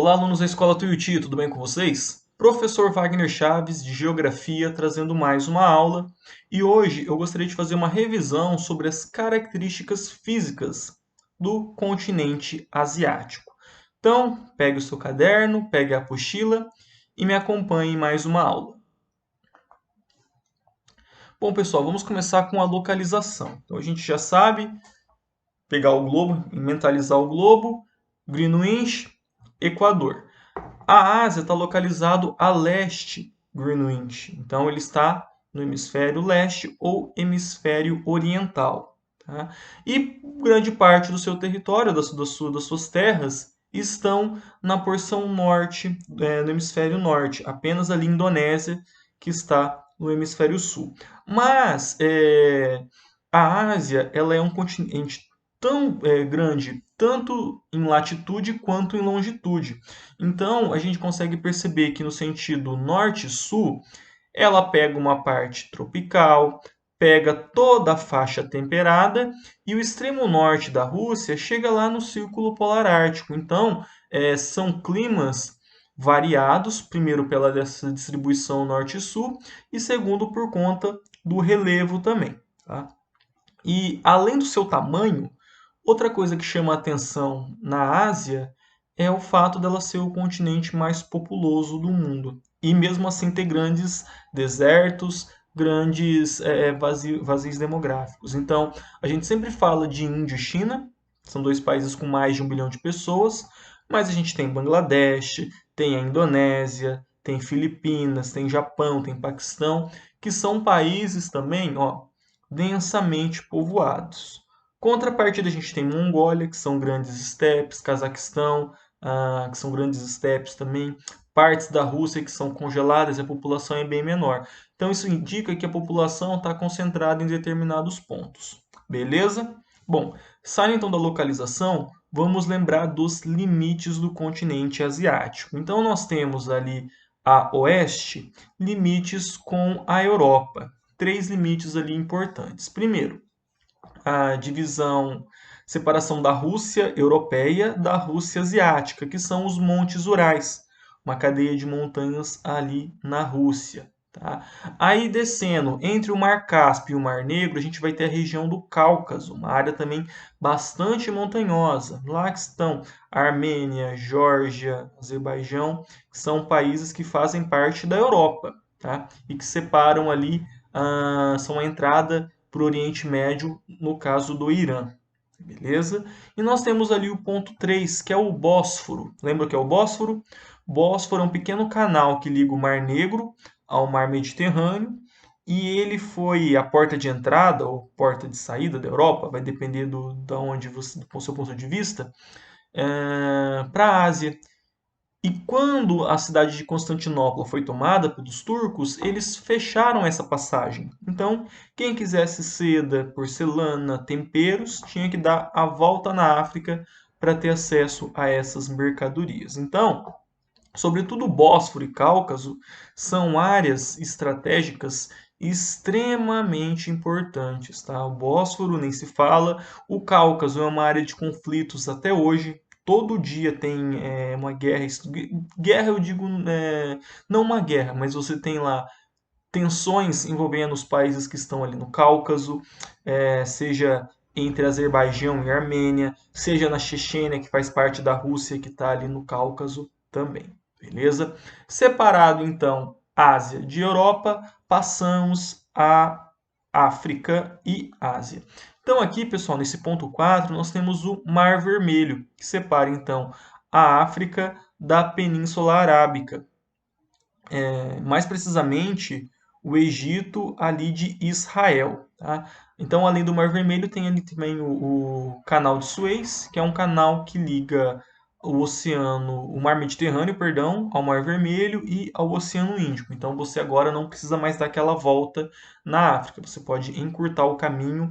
Olá, alunos da Escola Tuiuti, tudo bem com vocês? Professor Wagner Chaves, de Geografia, trazendo mais uma aula. E hoje eu gostaria de fazer uma revisão sobre as características físicas do continente asiático. Então, pegue o seu caderno, pegue a apostila e me acompanhe em mais uma aula. Bom, pessoal, vamos começar com a localização. Então, a gente já sabe pegar o globo e mentalizar o globo, Greenwich, Equador. A Ásia está localizado a leste Greenwich, então ele está no hemisfério leste ou hemisfério oriental. Tá? E grande parte do seu território, das suas terras, estão na porção norte, no hemisfério norte, apenas ali Indonésia, que está no hemisfério sul. Mas a Ásia ela é um continente tão grande, tanto em latitude quanto em longitude. Então, a gente consegue perceber que no sentido norte-sul, ela pega uma parte tropical, pega toda a faixa temperada e o extremo norte da Rússia chega lá no Círculo Polar Ártico. Então, são climas variados, primeiro pela dessa distribuição norte-sul e segundo por conta do relevo também. Tá? E além do seu tamanho, outra coisa que chama a atenção na Ásia é o fato dela ser o continente mais populoso do mundo. E mesmo assim ter grandes desertos, grandes vazios demográficos. Então, a gente sempre fala de Índia e China, são dois países com mais de 1 bilhão de pessoas, mas a gente tem Bangladesh, tem a Indonésia, tem Filipinas, tem Japão, tem Paquistão, que são países também, ó, densamente povoados. Contrapartida, a gente tem Mongólia, que são grandes estepes, Cazaquistão, que são grandes estepes também, partes da Rússia que são congeladas e a população é bem menor. Então, isso indica que a população está concentrada em determinados pontos. Beleza? Bom, saindo então da localização, vamos lembrar dos limites do continente asiático. Então, nós temos ali a oeste limites com a Europa. Três limites ali importantes. Primeiro, a separação da Rússia europeia da Rússia asiática, que são os Montes Urais, uma cadeia de montanhas ali na Rússia. Tá? Aí descendo entre o Mar Cáspio e o Mar Negro, a gente vai ter a região do Cáucaso, uma área também bastante montanhosa. Lá que estão Armênia, Geórgia, Azerbaijão, que são países que fazem parte da Europa, tá? E que separam ali, são a entrada para o Oriente Médio, no caso do Irã. Beleza? E nós temos ali o ponto 3, que é o Bósforo. Lembra o que é o Bósforo? Bósforo é um pequeno canal que liga o Mar Negro ao Mar Mediterrâneo e ele foi a porta de entrada ou porta de saída da Europa, vai depender do seu ponto de vista, para a Ásia. E quando a cidade de Constantinopla foi tomada pelos turcos, eles fecharam essa passagem. Então, quem quisesse seda, porcelana, temperos, tinha que dar a volta na África para ter acesso a essas mercadorias. Então, sobretudo Bósforo e Cáucaso são áreas estratégicas extremamente importantes, tá? O Bósforo nem se fala, o Cáucaso é uma área de conflitos até hoje. Todo dia tem uma guerra. Guerra, eu digo, não uma guerra, mas você tem lá tensões envolvendo os países que estão ali no Cáucaso, seja entre Azerbaijão e Armênia, seja na Chechênia, que faz parte da Rússia, que está ali no Cáucaso também. Beleza? Separado, então, Ásia de Europa, passamos a África e Ásia. Então, aqui, pessoal, nesse ponto 4, nós temos o Mar Vermelho, que separa, então, a África da Península Arábica. Mais precisamente, o Egito ali de Israel. Tá? Então, além do Mar Vermelho, tem ali também o Canal de Suez, que é um canal que liga o Mar Mediterrâneo, perdão, ao Mar Vermelho e ao Oceano Índico. Então, você agora não precisa mais dar aquela volta na África. Você pode encurtar o caminho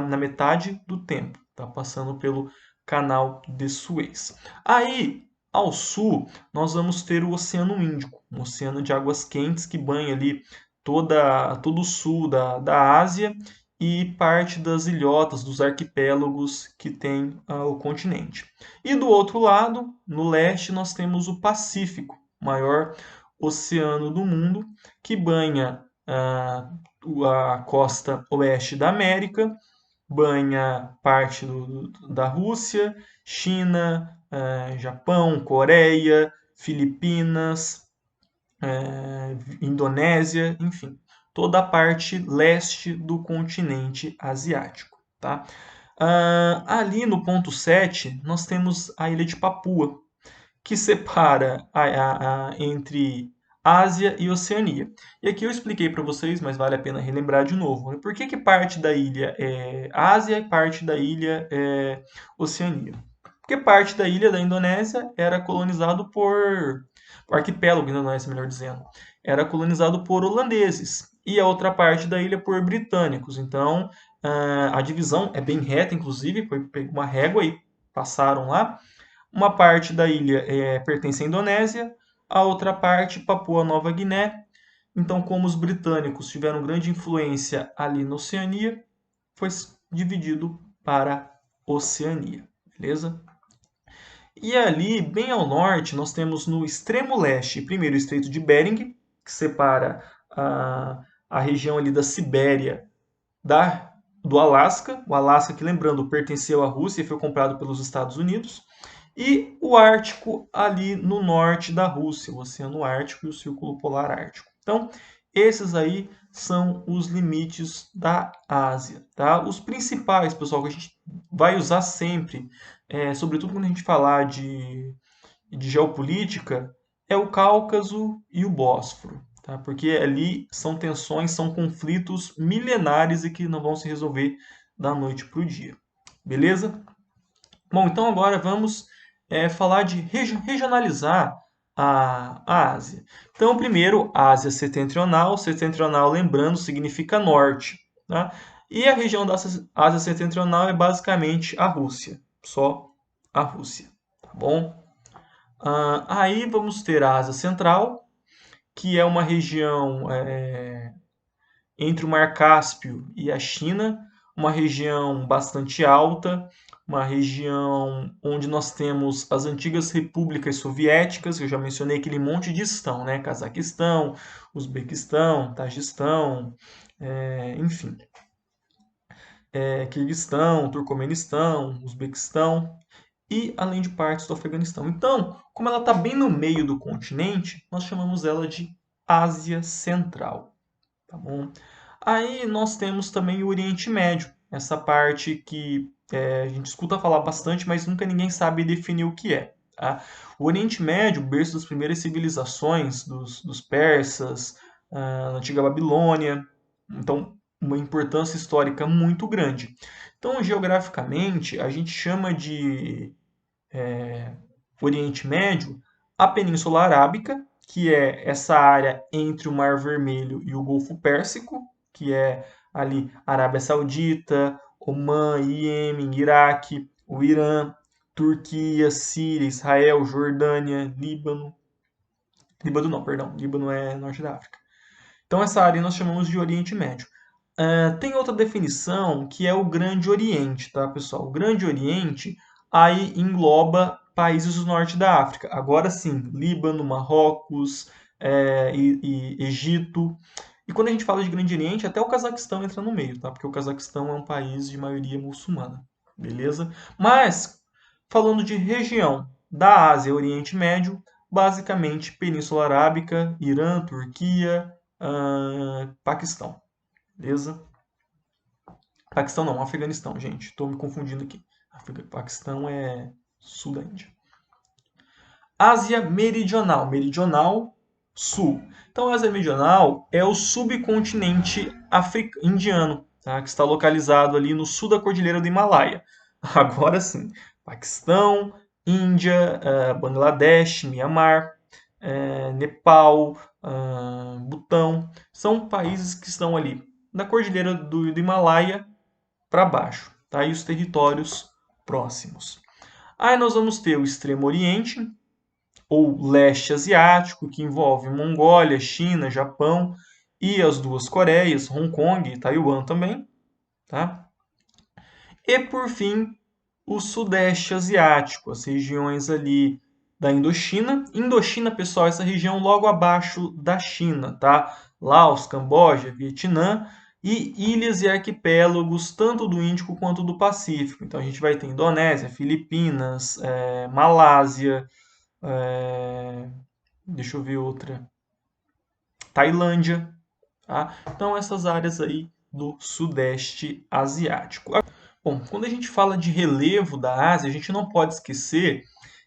na metade do tempo, tá? Passando pelo Canal de Suez. Aí, ao sul, nós vamos ter o Oceano Índico, um oceano de águas quentes que banha ali todo o sul da Ásia e parte das ilhotas, dos arquipélagos que tem o continente. E do outro lado, no leste, nós temos o Pacífico, maior oceano do mundo, que banha a costa oeste da América, banha parte da Rússia, China, Japão, Coreia, Filipinas, Indonésia, enfim, toda a parte leste do continente asiático. Tá? Ali no ponto 7, nós temos a ilha de Papua, que separa entre Ásia e Oceania. E aqui eu expliquei para vocês, mas vale a pena relembrar de novo. Né? Por que parte da ilha é Ásia e parte da ilha é Oceania? Porque parte da ilha da Indonésia era colonizado por... O arquipélago da Indonésia, melhor dizendo, era colonizado por holandeses. E a outra parte da ilha por britânicos. Então, a divisão é bem reta, inclusive, foi uma régua e passaram lá. Uma parte da ilha pertence à Indonésia, a outra parte, Papua Nova Guiné. Então, como os britânicos tiveram grande influência ali na Oceania, foi dividido para a Oceania, beleza? E ali, bem ao norte, nós temos no extremo leste, primeiro o Estreito de Bering, que separa a região ali da Sibéria do Alasca. O Alasca, que lembrando, pertenceu à Rússia e foi comprado pelos Estados Unidos. E o Ártico ali no norte da Rússia, o Oceano Ártico e o Círculo Polar Ártico. Então, esses aí são os limites da Ásia, tá? Os principais, pessoal, que a gente vai usar sempre, sobretudo quando a gente falar de geopolítica, é o Cáucaso e o Bósforo, tá? Porque ali são tensões, são conflitos milenares e que não vão se resolver da noite para o dia. Beleza? Bom, então agora vamos falar de regionalizar a Ásia. Então, primeiro, Ásia Setentrional. Setentrional, lembrando, significa norte. Tá? E a região da Ásia Setentrional é basicamente a Rússia. Só a Rússia. Tá bom? Aí vamos ter a Ásia Central, que é uma região entre o Mar Cáspio e a China, uma região bastante alta, uma região onde nós temos as antigas repúblicas soviéticas, eu já mencionei aquele monte de estão, né? Cazaquistão, Uzbequistão, Tajiquistão, enfim. Quirguistão, Turcomenistão, Uzbequistão e além de partes do Afeganistão. Então, como ela está bem no meio do continente, nós chamamos ela de Ásia Central. Tá bom? Aí nós temos também o Oriente Médio, essa parte que a gente escuta falar bastante, mas nunca ninguém sabe definir o que é. Tá? O Oriente Médio, berço das primeiras civilizações dos persas, na antiga Babilônia, então uma importância histórica muito grande. Então, geograficamente, a gente chama de Oriente Médio a Península Arábica, que é essa área entre o Mar Vermelho e o Golfo Pérsico, que é ali Arábia Saudita, Omã, Iêmen, Iraque, o Irã, Turquia, Síria, Israel, Jordânia, Líbano. Líbano não, perdão. Líbano é norte da África. Então essa área nós chamamos de Oriente Médio. Tem outra definição que é o Grande Oriente, tá, pessoal? O Grande Oriente aí engloba países do norte da África. Agora sim, Líbano, Marrocos, e Egito. E quando a gente fala de Grande Oriente, até o Cazaquistão entra no meio, tá? Porque o Cazaquistão é um país de maioria muçulmana, beleza? Mas, falando de região da Ásia, Oriente Médio, basicamente Península Arábica, Irã, Turquia, Paquistão, beleza? Paquistão não, Afeganistão, gente. Estou me confundindo aqui. Paquistão é sul da Índia. Ásia Meridional. Meridional, sul. Então, a Ásia Meridional é o subcontinente indiano, tá? Que está localizado ali no sul da Cordilheira do Himalaia. Agora sim, Paquistão, Índia, Bangladesh, Mianmar, Nepal, Butão, são países que estão ali da Cordilheira do Himalaia para baixo, tá? E os territórios próximos. Aí nós vamos ter o Extremo Oriente, ou Leste Asiático, que envolve Mongólia, China, Japão e as duas Coreias, Hong Kong e Taiwan também. tá? E, por fim, o Sudeste Asiático, as regiões ali da Indochina. Indochina, pessoal, essa região logo abaixo da China, tá? Laos, Camboja, Vietnã e ilhas e arquipélagos tanto do Índico quanto do Pacífico. Então a gente vai ter Indonésia, Filipinas, Malásia, deixa eu ver outra, Tailândia, tá? Então essas áreas aí do Sudeste Asiático. Bom, quando a gente fala de relevo da Ásia, a gente não pode esquecer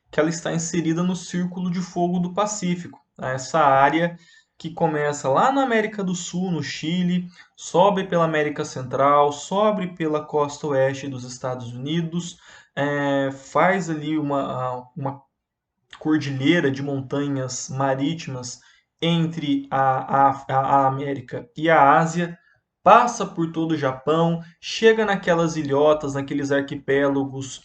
que ela está inserida no Círculo de Fogo do Pacífico, tá? Essa área que começa lá na América do Sul, no Chile, sobe pela América Central, sobe pela costa oeste dos Estados Unidos, faz ali uma cordilheira de montanhas marítimas entre a América e a Ásia, passa por todo o Japão, chega naquelas ilhotas, naqueles arquipélagos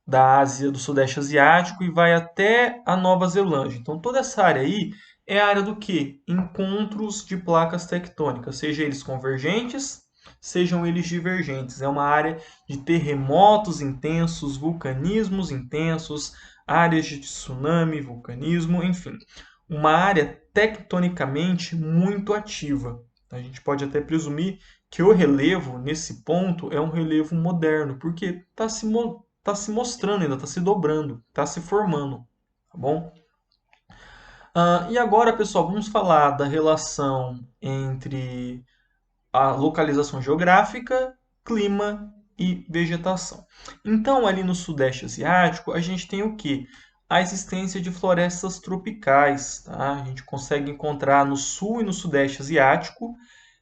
da Ásia, do Sudeste Asiático e vai até a Nova Zelândia. Então, toda essa área aí é a área do quê? Encontros de placas tectônicas, seja eles convergentes, sejam eles divergentes. É uma área de terremotos intensos, vulcanismos intensos, áreas de tsunami, vulcanismo, enfim. Uma área tectonicamente muito ativa. A gente pode até presumir que o relevo, nesse ponto, é um relevo moderno, porque está se mostrando ainda, está se dobrando, está se formando, tá bom? E agora, pessoal, vamos falar da relação entre a localização geográfica, clima e vegetação. Então, ali no Sudeste Asiático, a gente tem o quê? A existência de florestas tropicais, tá? A gente consegue encontrar no Sul e no Sudeste Asiático,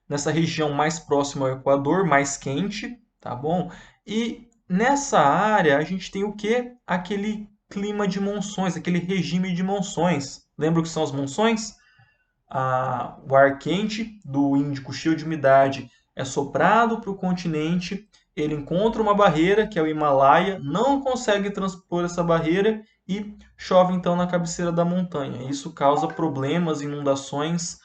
nessa região mais próxima ao Equador, mais quente, tá bom? E nessa área a gente tem o quê? Aquele clima de monções, aquele regime de monções. Lembra o que são as monções? O ar quente do Índico cheio de umidade é soprado para o continente, ele encontra uma barreira, que é o Himalaia, não consegue transpor essa barreira e chove então na cabeceira da montanha. Isso causa problemas, inundações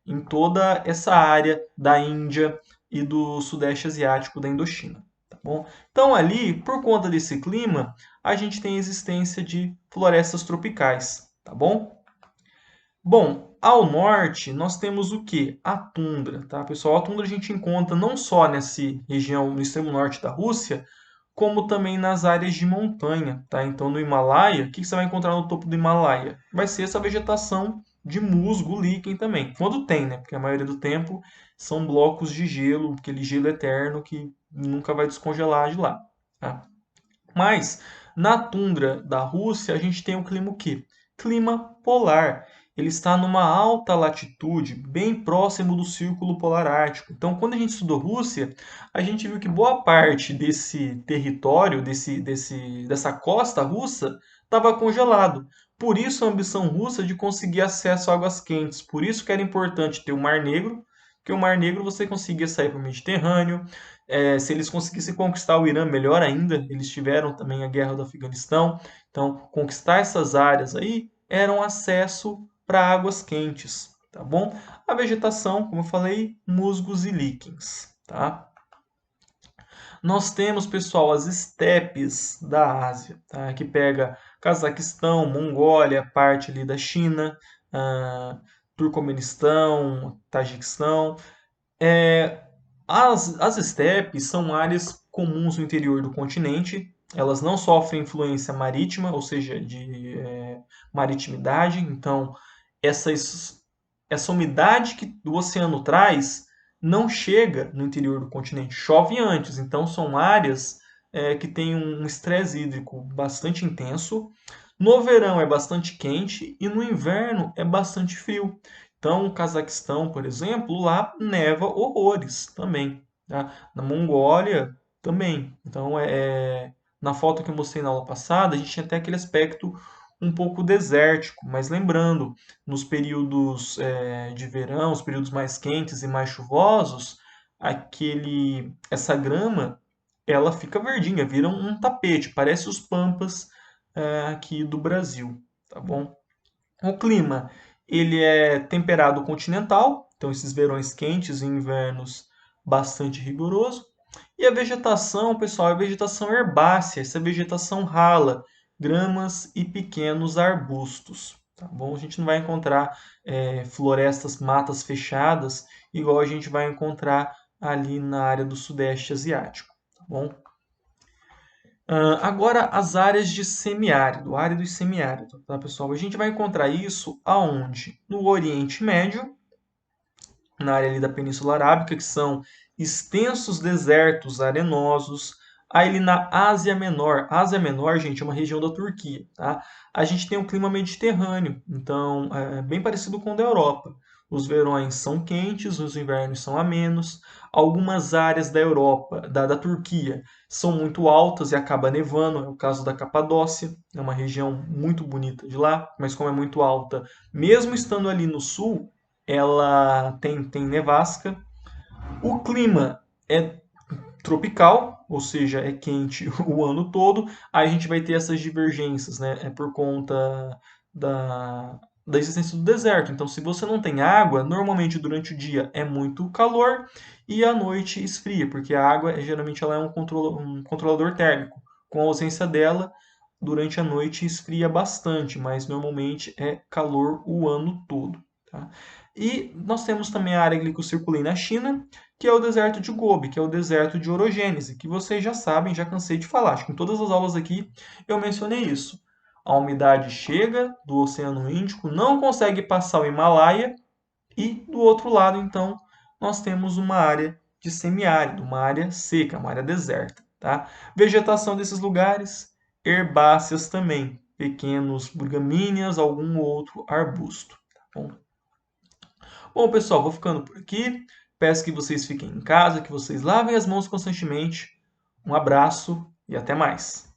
em toda essa área da Índia e do Sudeste Asiático da Indochina. Tá bom? Então ali, por conta desse clima, a gente tem a existência de florestas tropicais. Tá bom? Bom, ao norte nós temos o que? A tundra, tá, pessoal? A tundra a gente encontra não só nessa região no extremo norte da Rússia, como também nas áreas de montanha, tá? Então no Himalaia, o que você vai encontrar no topo do Himalaia? Vai ser essa vegetação de musgo, líquen também. Quando tem, né? Porque a maioria do tempo são blocos de gelo, aquele gelo eterno que nunca vai descongelar de lá, tá? Mas na tundra da Rússia a gente tem o clima o quê? Clima polar. Ele está numa alta latitude, bem próximo do Círculo Polar Ártico. Então, quando a gente estudou Rússia, a gente viu que boa parte desse território, dessa costa russa, estava congelado. Por isso a ambição russa de conseguir acesso a águas quentes. Por isso que era importante ter o Mar Negro, porque o Mar Negro você conseguia sair para o Mediterrâneo. Se eles conseguissem conquistar o Irã, melhor ainda. Eles tiveram também a guerra do Afeganistão. Então, conquistar essas áreas aí era um acesso para águas quentes, tá bom? A vegetação, como eu falei, musgos e líquens, tá? Nós temos, pessoal, as estepes da Ásia, tá? Que pega Cazaquistão, Mongólia, parte ali da China, Turcomenistão, Tajiquistão. As estepes são áreas comuns no interior do continente. Elas não sofrem influência marítima, ou seja, de maritimidade. Então, essa umidade que o oceano traz não chega no interior do continente, chove antes. Então, são áreas que têm um estresse hídrico bastante intenso. No verão é bastante quente e no inverno é bastante frio. Então, o Cazaquistão, por exemplo, lá neva horrores também. Tá? Na Mongólia também. Então, na foto que eu mostrei na aula passada, a gente tinha até aquele aspecto um pouco desértico, mas lembrando, nos períodos de verão, os períodos mais quentes e mais chuvosos, essa grama ela fica verdinha, vira um tapete, parece os pampas aqui do Brasil, tá bom? O clima ele é temperado continental, Então, esses verões quentes e invernos bastante rigoroso. E a vegetação, pessoal, é vegetação herbácea, essa vegetação rala, gramas e pequenos arbustos. Tá bom? A gente não vai encontrar florestas, matas fechadas, igual a gente vai encontrar ali na área do Sudeste Asiático. Tá bom? Agora, as áreas de semiárido, árido e semiárido, tá, pessoal? A gente vai encontrar isso aonde? No Oriente Médio, na área ali da Península Arábica, que são extensos desertos arenosos. Aí na Ásia Menor. Ásia Menor, gente, é uma região da Turquia, tá? A gente tem um clima mediterrâneo, então é bem parecido com o da Europa. Os verões são quentes, os invernos são amenos. Algumas áreas da Europa, da Turquia, são muito altas e acaba nevando. É o caso da Capadócia, é uma região muito bonita de lá, mas como é muito alta, mesmo estando ali no sul, ela tem nevasca. O clima é tropical, ou seja, é quente o ano todo. Aí a gente vai ter essas divergências, né? É por conta da existência do deserto. Então, se você não tem água, normalmente durante o dia é muito calor e à noite esfria, porque a água geralmente ela é um controlador térmico. Com a ausência dela, durante a noite esfria bastante, mas normalmente é calor o ano todo. Tá? E nós temos também a área glicocirculei na China, que é o deserto de Gobi, que é o deserto de orogênese, que vocês já sabem, já cansei de falar. Acho que em todas as aulas aqui eu mencionei isso. A umidade chega do Oceano Índico, não consegue passar o Himalaia, e do outro lado, então, nós temos uma área de semiárido, uma área seca, uma área deserta. Tá? Vegetação desses lugares, herbáceas também, pequenos burgamíneas, algum outro arbusto. Tá bom? Bom, pessoal, vou ficando por aqui. Peço que vocês fiquem em casa, que vocês lavem as mãos constantemente. Um abraço e até mais.